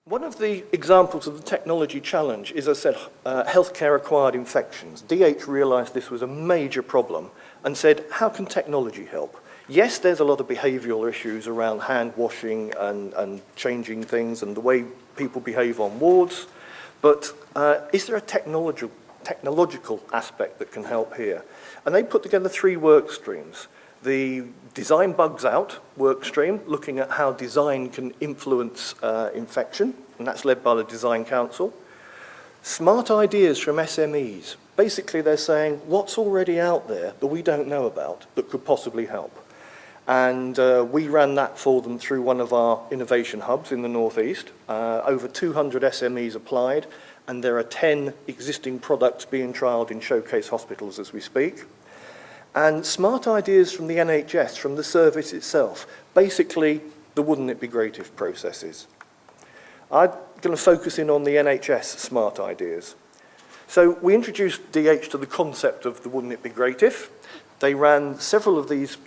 One of the examples of the technology challenge is, as I said, healthcare-acquired infections. DH realised this was a major problem and said, how can technology help? Yes, there's a lot of behavioural issues around hand washing and changing things and the way people behave on wards, but is there a technological aspect that can help here? And they put together 3 work streams. The Design Bugs Out work stream, looking at how design can influence infection, and that's led by the Design Council. Smart Ideas from SMEs. Basically, they're saying, what's already out there that we don't know about that could possibly help? And we ran that for them through one of our innovation hubs in the Northeast. Over 200 SMEs applied, and there are 10 existing products being trialled in showcase hospitals as we speak. And smart ideas from the NHS, from the service itself, basically the wouldn't it be great if processes. I'm going to focus in on the NHS smart ideas. So we introduced DH to the concept of the wouldn't it be great if. They ran several of these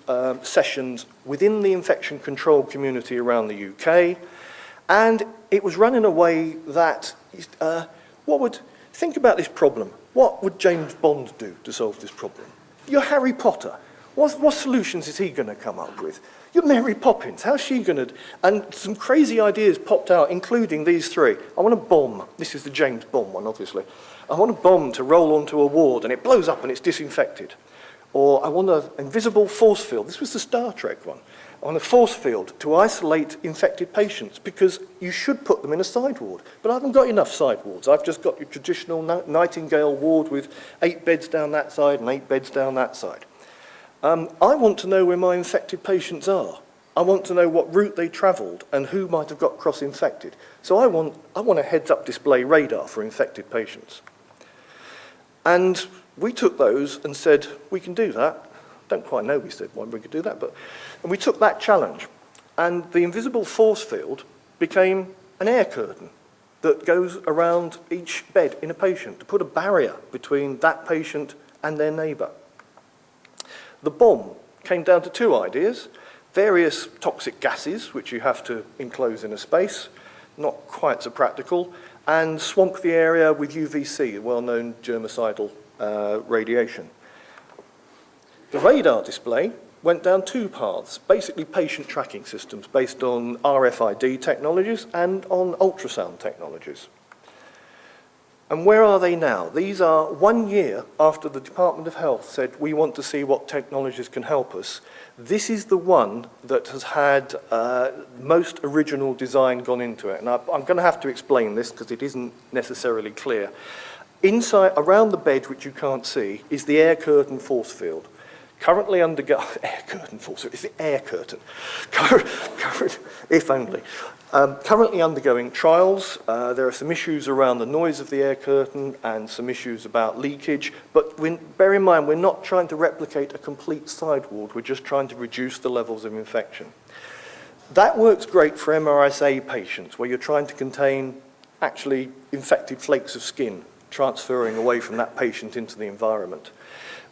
sessions within the infection control community around the UK, and it was run in a way that, think about this problem. What would James Bond do to solve this problem? You're Harry Potter. What solutions is he going to come up with? You're Mary Poppins. How's she going to... And some crazy ideas popped out, including these 3. I want a bomb. This is the James Bond one, obviously. I want a bomb to roll onto a ward and it blows up and it's disinfected. Or I want an invisible force field. This was the Star Trek one. I want a force field to isolate infected patients because you should put them in a side ward. But I haven't got enough side wards. I've just got your traditional Nightingale ward with 8 beds down that side and 8 beds down that side. I want to know where my infected patients are. I want to know what route they travelled and who might have got cross-infected. So I want a heads-up display radar for infected patients. And we took those and said, we can do that. Don't quite know, we said, why we could do that, and we took that challenge. And the invisible force field became an air curtain that goes around each bed in a patient to put a barrier between that patient and their neighbour. The bomb came down to 2 ideas. Various toxic gases, which you have to enclose in a space, not quite so practical, and swamp the area with UVC, a well-known germicidal radiation. The radar display went down 2 paths, basically patient tracking systems based on RFID technologies and on ultrasound technologies. And where are they now? These are 1 year after the Department of Health said, we want to see what technologies can help us. This is the one that has had most original design gone into it. And I'm going to have to explain this because it isn't necessarily clear. Inside, around the bed, which you can't see, is the air curtain force field. Currently undergoing, air curtain force, it's the air curtain, if only. Currently undergoing trials. There are some issues around the noise of the air curtain and some issues about leakage, but bear in mind, we're not trying to replicate a complete side ward, we're just trying to reduce the levels of infection. That works great for MRSA patients, where you're trying to contain actually infected flakes of skin transferring away from that patient into the environment.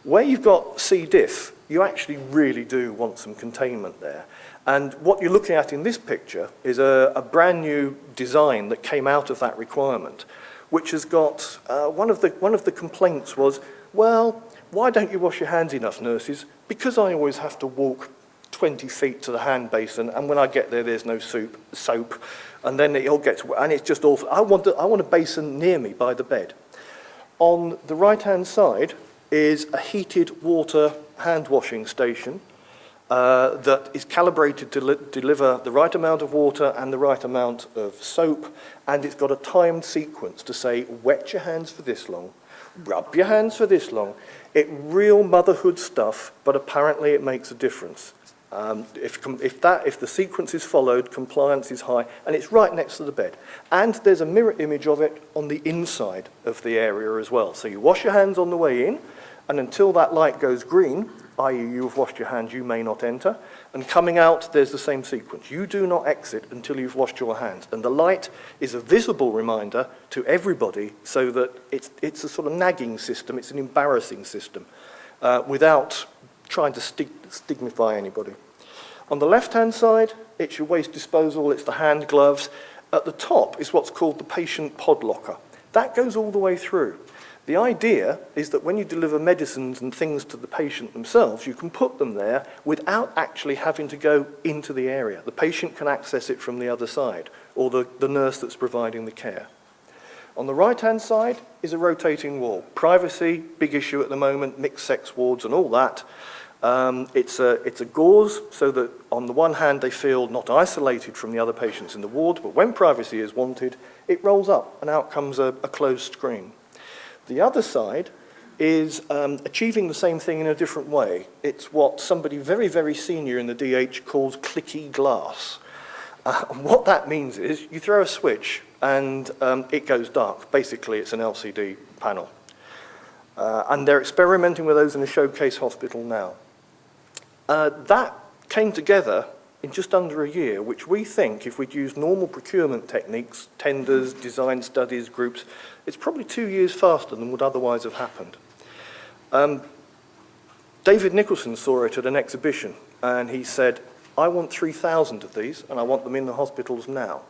Where you've got C. diff, you actually really do want some containment there. And what you're looking at in this picture is a brand new design that came out of that requirement, which has got, one of the complaints was, well, why don't you wash your hands enough, nurses? Because I always have to walk 20 feet to the hand basin, and when I get there, there's no soap, and then it all gets wet, and it's just awful. I want a basin near me by the bed. On the right-hand side is a heated water hand washing station that is calibrated to deliver the right amount of water and the right amount of soap, and it's got a timed sequence to say, wet your hands for this long, rub your hands for this long. It's real motherhood stuff, but apparently it makes a difference. If the sequence is followed, compliance is high, and it's right next to the bed. And there's a mirror image of it on the inside of the area as well. So you wash your hands on the way in, and until that light goes green, i.e. you have washed your hands, you may not enter. And coming out, there's the same sequence. You do not exit until you've washed your hands. And the light is a visible reminder to everybody so that it's a sort of nagging system, it's an embarrassing system, without trying to stigmatise anybody. On the left-hand side, it's your waste disposal, it's the hand gloves. At the top is what's called the patient pod locker. That goes all the way through. The idea is that when you deliver medicines and things to the patient themselves, you can put them there without actually having to go into the area. The patient can access it from the other side, or the nurse that's providing the care. On the right-hand side is a rotating wall. Privacy, big issue at the moment, mixed-sex wards and all that. It's a gauze so that on the one hand they feel not isolated from the other patients in the ward, but when privacy is wanted, it rolls up and out comes a closed screen. The other side is achieving the same thing in a different way. It's what somebody very, very senior in the DH calls clicky glass. And what that means is you throw a switch and it goes dark. Basically, it's an LCD panel. And they're experimenting with those in a showcase hospital now. That came together in just under a year, which we think, if we'd used normal procurement techniques, tenders, design studies, groups, it's probably 2 years faster than would otherwise have happened. David Nicholson saw it at an exhibition, and he said, I want 3,000 of these, and I want them in the hospitals now.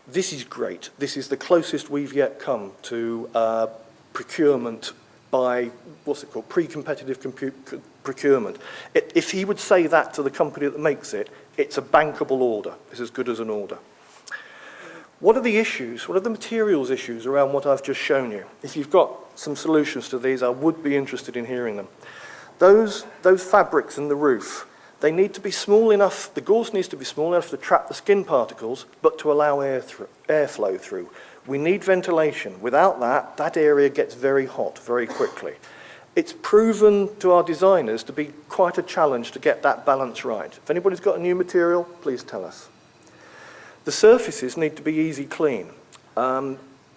This is great. This is the closest we've yet come to procurement by, what's it called, pre-competitive procurement. If he would say that to the company that makes it, it's a bankable order. It's as good as an order. What are the issues? What are the materials issues around what I've just shown you? If you've got some solutions to these, I would be interested in hearing them. Those fabrics in the roof, they need to be small enough, the gauze needs to be small enough to trap the skin particles, but to allow airflow through. We need ventilation. Without that, that area gets very hot very quickly. It's proven to our designers to be quite a challenge to get that balance right. If anybody's got a new material, please tell us. The surfaces need to be easy clean,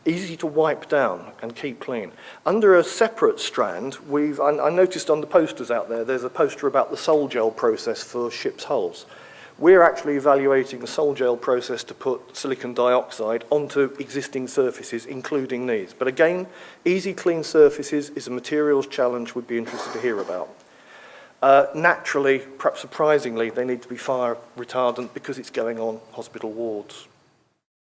easy to wipe down and keep clean. Under a separate strand, I noticed on the posters out there, there's a poster about the sol gel process for ships' hulls. We're actually evaluating the sol gel process to put silicon dioxide onto existing surfaces, including these. But again, easy, clean surfaces is a materials challenge we'd be interested to hear about. Naturally, perhaps surprisingly, they need to be fire retardant because it's going on hospital wards.